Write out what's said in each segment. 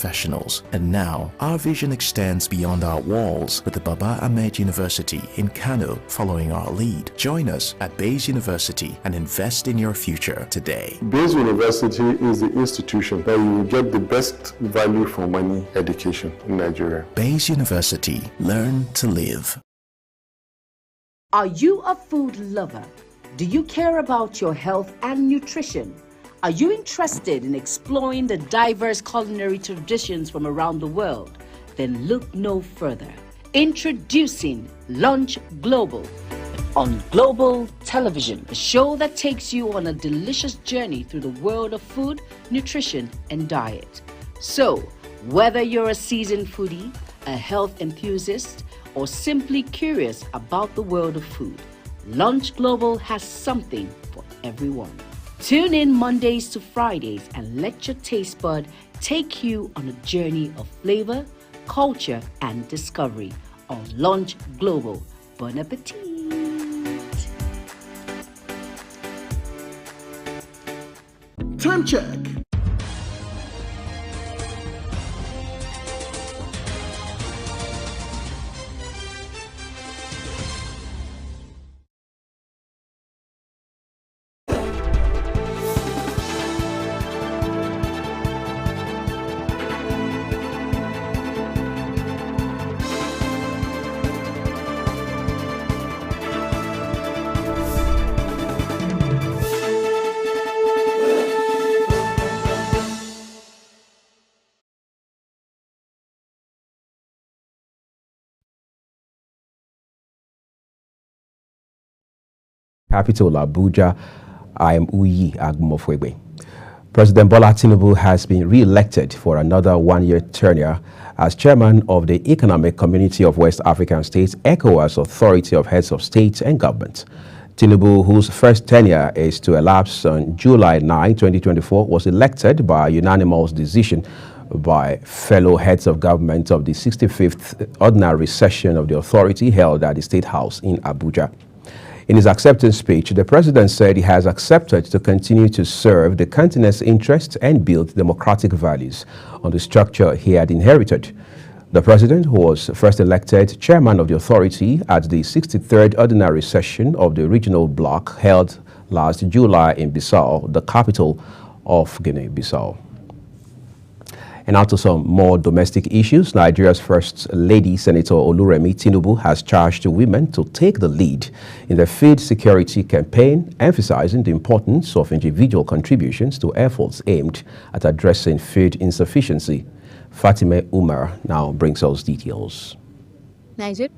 professionals. And now, our vision extends beyond our walls with the Baba Ahmed University in Kano following our lead. Join us at Bayes University and invest in your future today. Bayes University is the institution that you will get the best value for money education in Nigeria. Bayes University. Learn to live. Are you a food lover? Do you care about your health and nutrition? Are you interested in exploring the diverse culinary traditions from around the world? Then look no further. Introducing Lunch Global on Global Television, a show that takes you on a delicious journey through the world of food, nutrition, and diet. So, whether you're a seasoned foodie, a health enthusiast, or simply curious about the world of food, Lunch Global has something for everyone. Tune in Mondays to Fridays and let your taste bud take you on a journey of flavor, culture, and discovery on Lunch Global. Bon appetit! Time check. Capital Abuja, I am Uyi Agumofwegbe. President Bola Tinubu has been re-elected for another one-year tenure as chairman of the Economic Community of West African States, ECOWAS Authority of Heads of State and Government. Tinubu, whose first tenure is to elapse on July 9, 2024, was elected by unanimous decision by fellow heads of government of the 65th Ordinary Session of the Authority held at the State House in Abuja. In his acceptance speech, the president said he has accepted to continue to serve the continent's interests and build democratic values on the structure he had inherited. The president, who was first elected chairman of the authority at the 63rd Ordinary Session of the Regional Bloc held last July in Bissau, the capital of Guinea-Bissau. And now to some more domestic issues. Nigeria's First Lady, Senator Oluremi Tinubu, has charged women to take the lead in the food security campaign, emphasizing the importance of individual contributions to efforts aimed at addressing food insufficiency. Fatime Umar now brings us details. Nigeria's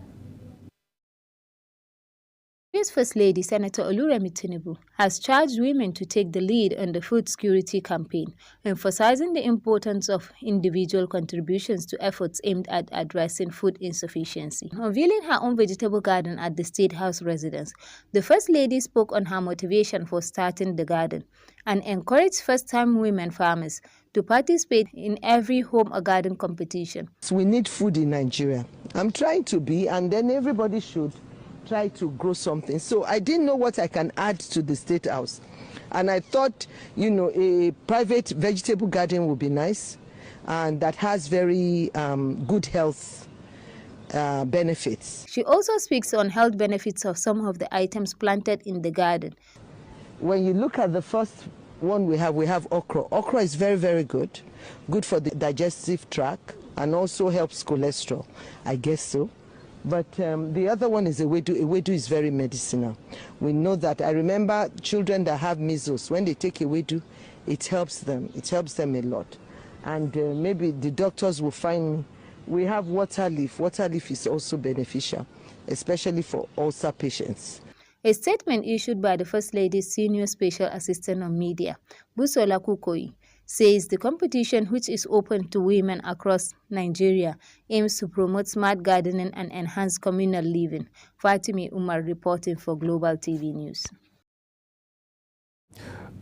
First Lady, Senator Oluremi Tinubu, has charged women to take the lead on the food security campaign, emphasizing the importance of individual contributions to efforts aimed at addressing food insufficiency. Unveiling her own vegetable garden at the State House residence, the First Lady spoke on her motivation for starting the garden and encouraged first-time women farmers to participate in every home or garden competition. We need food in Nigeria. I'm trying to be, and then everybody should try to grow something. So I didn't know what I can add to the State House. And I thought, a private vegetable garden would be nice, and that has very good health benefits. She also speaks on health benefits of some of the items planted in the garden. When you look at the first one we have okra. Okra is very, very good for the digestive tract, and also helps cholesterol, I guess so. But the other one is ewedu. Ewedu is very medicinal. We know that. I remember children that have measles, when they take ewedu, it helps them. It helps them a lot. And maybe the doctors will find me. We have water leaf. Water leaf is also beneficial, especially for ulcer patients. A statement issued by the First Lady's Senior Special Assistant on Media, Busola Kukoi, says the competition, which is open to women across Nigeria, aims to promote smart gardening and enhance communal living. Fatimi Umar reporting for Global TV News.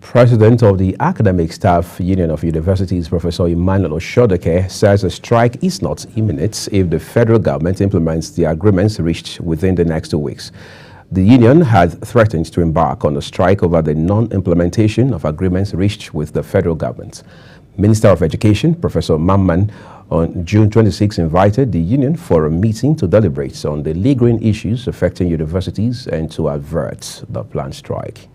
President of the Academic Staff Union of Universities, Professor Emmanuel Oshodeke, says a strike is not imminent if the federal government implements the agreements reached within the next 2 weeks. The union had threatened to embark on a strike over the non-implementation of agreements reached with the federal government. Minister of Education, Professor Mamman, on June 26 invited the union for a meeting to deliberate on the lingering issues affecting universities and to avert the planned strike.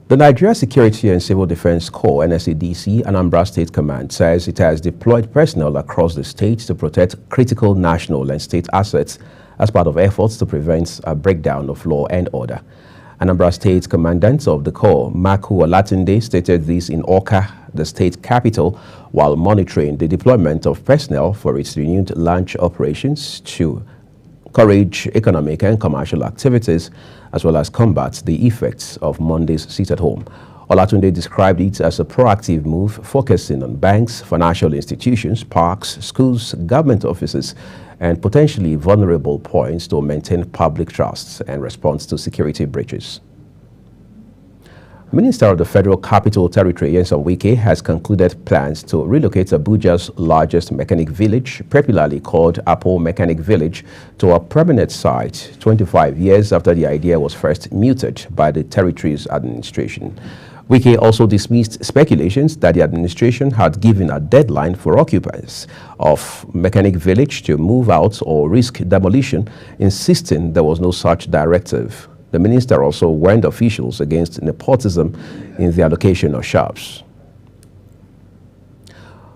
The Nigeria Security and Civil Defense Corps, NSCDC, Anambra State Command, says it has deployed personnel across the state to protect critical national and state assets as part of efforts to prevent a breakdown of law and order. Anambra State Commandant of the Corps, Maku Olatunde, stated this in Awka, the state capital, while monitoring the deployment of personnel for its renewed launch operations to encourage economic and commercial activities, as well as combat the effects of Monday's sit-at-home. Olatunde described it as a proactive move focusing on banks, financial institutions, parks, schools, government offices, and potentially vulnerable points to maintain public trust and response to security breaches. Minister of the Federal Capital Territory, Nyesom Wike, has concluded plans to relocate Abuja's largest mechanic village, popularly called Apple Mechanic Village, to a permanent site 25 years after the idea was first mooted by the territory's administration. Wike also dismissed speculations that the administration had given a deadline for occupants of Mechanic Village to move out or risk demolition, insisting there was no such directive. The minister also warned officials against nepotism in the allocation of shops.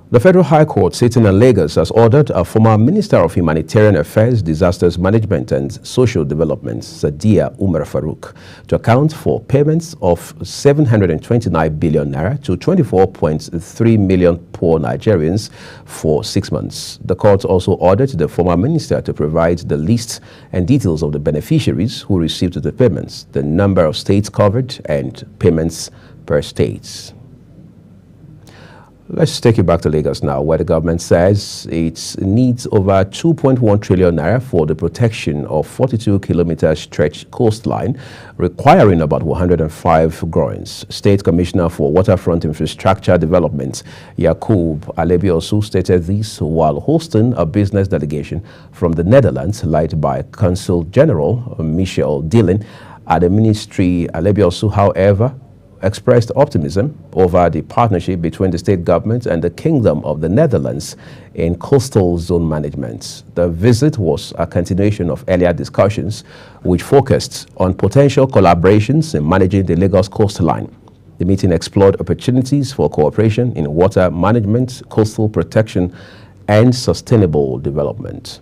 The Federal High Court sitting in Lagos has ordered a former Minister of Humanitarian Affairs, Disasters Management and Social Development, Sadiya Umar Farouk, to account for payments of 729 billion naira to 24.3 million poor Nigerians for 6 months. The court also ordered the former minister to provide the list and details of the beneficiaries who received the payments, the number of states covered, and payments per state. Let's take you back to Lagos now, where the government says it needs over 2.1 trillion naira for the protection of 42-kilometer stretch coastline, requiring about 105 groins. State Commissioner for Waterfront Infrastructure Development, Yakub Alebiosu, stated this while hosting a business delegation from the Netherlands led by Consul General Michel Dillon at the ministry. Alebiosu, however, expressed optimism over the partnership between the state government and the Kingdom of the Netherlands in coastal zone management. The visit was a continuation of earlier discussions which focused on potential collaborations in managing the Lagos coastline. The meeting explored opportunities for cooperation in water management, coastal protection, and sustainable development.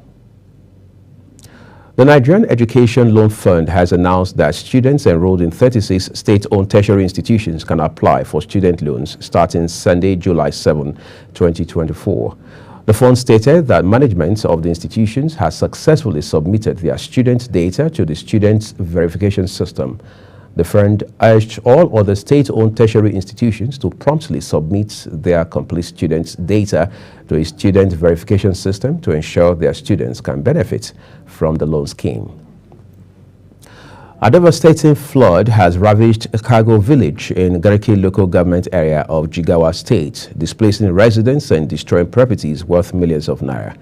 The Nigerian Education Loan Fund has announced that students enrolled in 36 state-owned tertiary institutions can apply for student loans starting Sunday, July 7, 2024. The fund stated that management of the institutions has successfully submitted their student data to the Student Verification System. The fund urged all other state-owned tertiary institutions to promptly submit their complete students' data to a student verification system to ensure their students can benefit from the loan scheme. A devastating flood has ravaged a cargo village in Gariki local government area of Jigawa State, displacing residents and destroying properties worth millions of naira.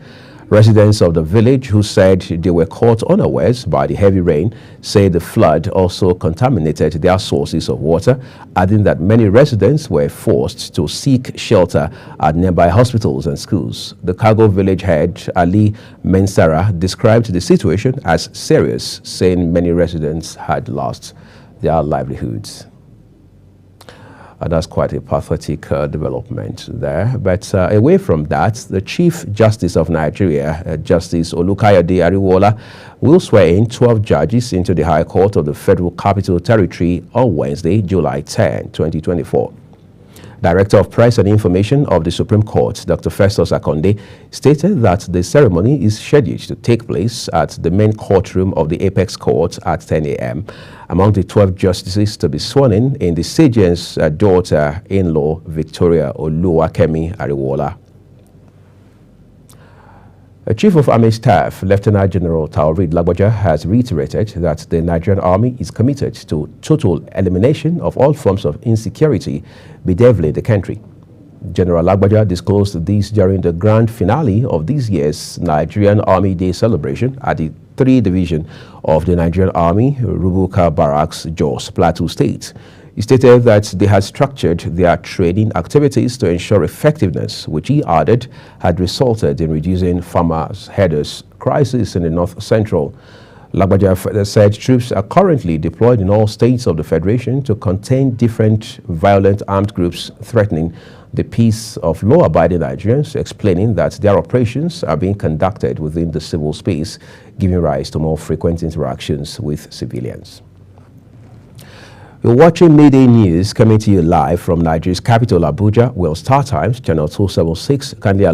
Residents of the village who said they were caught unawares by the heavy rain say the flood also contaminated their sources of water, adding that many residents were forced to seek shelter at nearby hospitals and schools. The cargo village head, Ali Mensara, described the situation as serious, saying many residents had lost their livelihoods. That's quite a pathetic development there. But away from that, the Chief Justice of Nigeria, Justice Olukayode Ariwola, will swear in 12 judges into the High Court of the Federal Capital Territory on Wednesday, July 10, 2024. Director of Press and Information of the Supreme Court, Dr. Festus Akonde, stated that the ceremony is scheduled to take place at the main courtroom of the Apex Court at 10 a.m. Among the 12 justices to be sworn in the Sergeant's daughter-in-law, Victoria Oluwakemi Ariwola. Chief of Army Staff, Lieutenant General Taoreed Lagbaja, has reiterated that the Nigerian Army is committed to total elimination of all forms of insecurity bedeviling the country. General Lagbaja disclosed this during the grand finale of this year's Nigerian Army Day celebration at the 3 Division of the Nigerian Army, Rubuka Barracks, Jos, Plateau State. He stated that they had structured their training activities to ensure effectiveness, which he added had resulted in reducing farmers' headers crisis in the north central. Lagbaja further said troops are currently deployed in all states of the Federation to contain different violent armed groups threatening the peace of law-abiding Nigerians, explaining that their operations are being conducted within the civil space, giving rise to more frequent interactions with civilians. You're watching Midday News coming to you live from Nigeria's capital, Abuja. We're on Star Times, channel 276. Kindly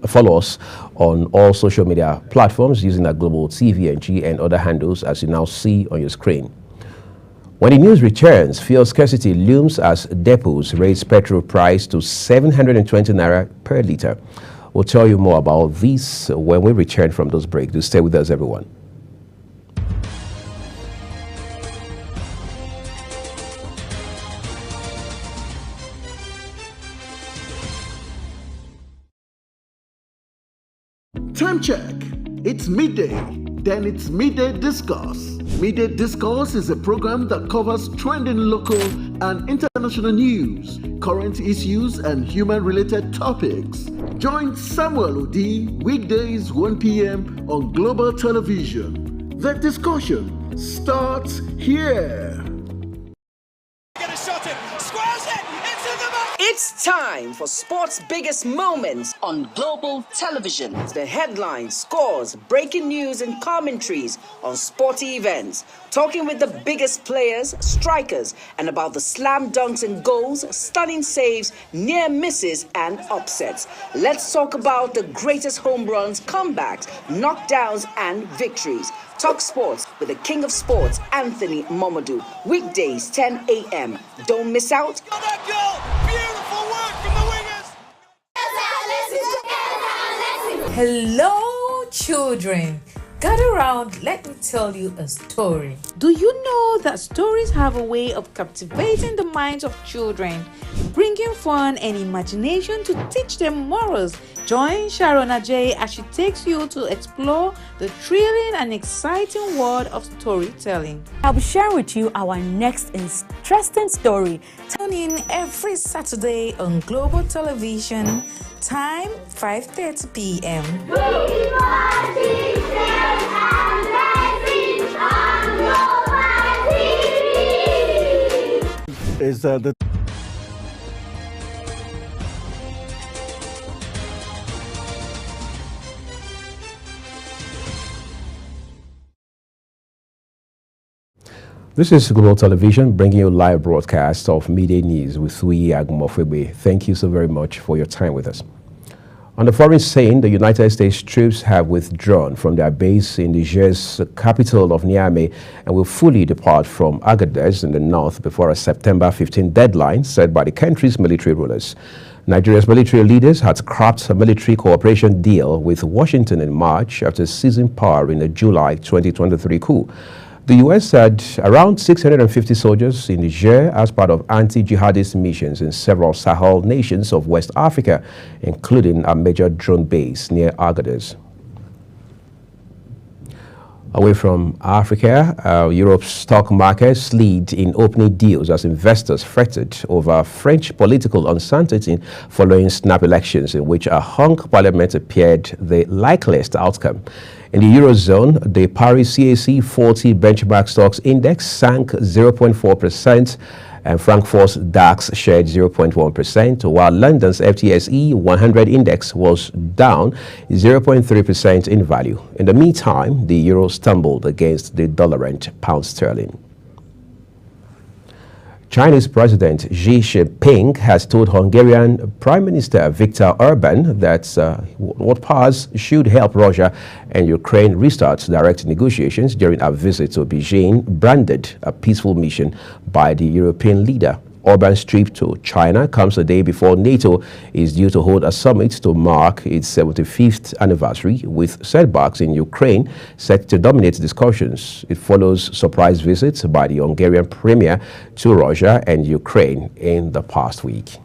follow us on all social media platforms using our global TVNG and other handles as you now see on your screen. When the news returns, fuel scarcity looms as depots raise petrol price to 720 naira per litre. We'll tell you more about this when we return from those breaks. Do stay with us, everyone. Time check. It's midday. Then it's Midday Discourse. Midday Discourse is a program that covers trending local and international news, current issues, and human-related topics. Join Samuel Odi weekdays 1 p.m. on Global Television. The discussion starts here. It's time for sports' biggest moments on global television. The headlines, scores, breaking news, and commentaries on sporty events. Talking with the biggest players, strikers, and about the slam dunks and goals, stunning saves, near misses, and upsets. Let's talk about the greatest home runs, comebacks, knockdowns, and victories. Talk sports with the king of sports, Anthony Momodu. Weekdays, 10 a.m. Don't miss out. Hello, children. Gather around, let me tell you a story. Do you know that stories have a way of captivating the minds of children, bringing fun and imagination to teach them morals? Join Sharon Ajay as she takes you to explore the thrilling and exciting world of storytelling. I'll be sharing with you our next interesting story. Tune in every Saturday on Global Television, time 5:30 p.m. This is Global Television bringing you live broadcast of Midday News with Sui Agumofwebe. Thank you so very much for your time with us. On the foreign scene, the United States troops have withdrawn from their base in Niger's capital of Niamey and will fully depart from Agadez in the north before a September 15 deadline set by the country's military rulers. Nigeria's military leaders had scrapped a military cooperation deal with Washington in March after seizing power in the July 2023 coup. The U.S. had around 650 soldiers in Niger as part of anti-jihadist missions in several Sahel nations of West Africa, including a major drone base near Agadez. Away from Africa, Europe's stock market slid in opening deals as investors fretted over French political uncertainty following snap elections in which a hung parliament appeared the likeliest outcome. In the Eurozone, the Paris CAC 40 benchmark stocks index sank 0.4%, and Frankfurt's DAX shared 0.1%, while London's FTSE 100 index was down 0.3% in value. In the meantime, the euro stumbled against the dollar and pound sterling. Chinese President Xi Jinping has told Hungarian Prime Minister Viktor Orban that what powers should help Russia and Ukraine restart direct negotiations during a visit to Beijing, branded a peaceful mission by the European leader. Orban's trip to China comes a day before NATO is due to hold a summit to mark its 75th anniversary, with setbacks in Ukraine set to dominate discussions. It follows surprise visits by the Hungarian premier to Russia and Ukraine in the past week.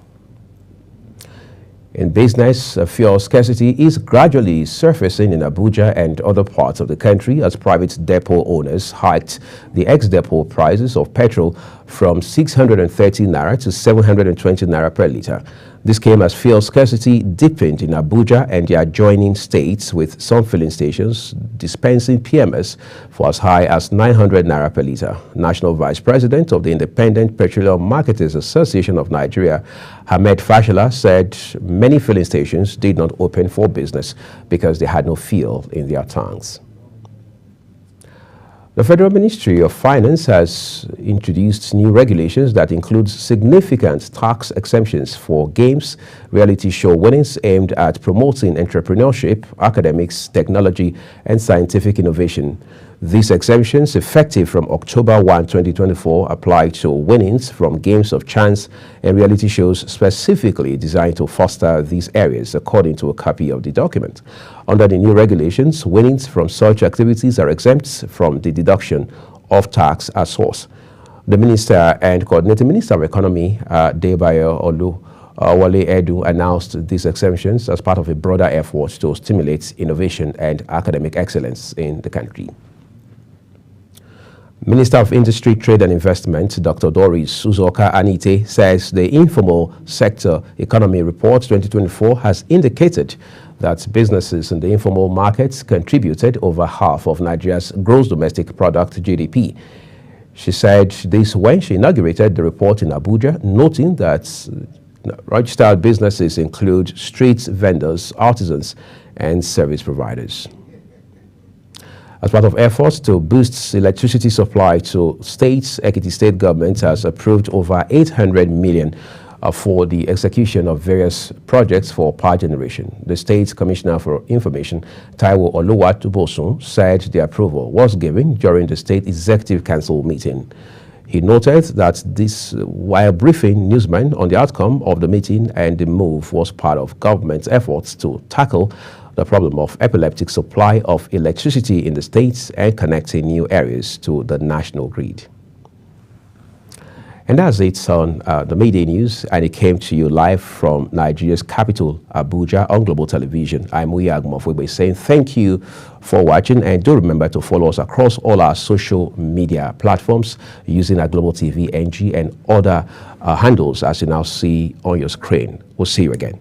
In business, fuel scarcity is gradually surfacing in Abuja and other parts of the country as private depot owners hiked the ex-depot prices of petrol from 630 naira to 720 naira per litre. This came as fuel scarcity deepened in Abuja and the adjoining states, with some filling stations dispensing PMS for as high as 900 naira per litre. National Vice President of the Independent Petroleum Marketers Association of Nigeria, Ahmed Fashola, said many filling stations did not open for business because they had no fuel in their tanks. The Federal Ministry of Finance has introduced new regulations that include significant tax exemptions for games, reality show winnings aimed at promoting entrepreneurship, academics, technology, and scientific innovation. These exemptions, effective from October 1, 2024, apply to winnings from games of chance and reality shows specifically designed to foster these areas, according to a copy of the document. Under the new regulations, winnings from such activities are exempt from the deduction of tax at source. The Minister and Coordinating Minister of Economy, Debayo Wale Edu, announced these exemptions as part of a broader effort to stimulate innovation and academic excellence in the country. Minister of Industry, Trade and Investment, Dr. Doris Uzoka Anite, says the Informal Sector Economy Report 2024 has indicated that businesses in the informal markets contributed over half of Nigeria's gross domestic product (GDP). She said this when she inaugurated the report in Abuja, noting that registered businesses include street vendors, artisans, and service providers. As part of efforts to boost electricity supply to states, Ekiti State Government has approved over 800 million for the execution of various projects for power generation. The State Commissioner for Information, Taiwo Oluwatubosun, said the approval was given during the State Executive Council meeting. He noted that this, while briefing newsmen on the outcome of the meeting, and the move was part of government's efforts to tackle the problem of epileptic supply of electricity in the states and connecting new areas to the national grid. And that's it on the Midday News, and it came to you live from Nigeria's capital, Abuja, on Global Television. I'm Uyi Agumofwebe saying thank you for watching, and do remember to follow us across all our social media platforms using our Global TV NG and other handles as you now see on your screen. We'll see you again.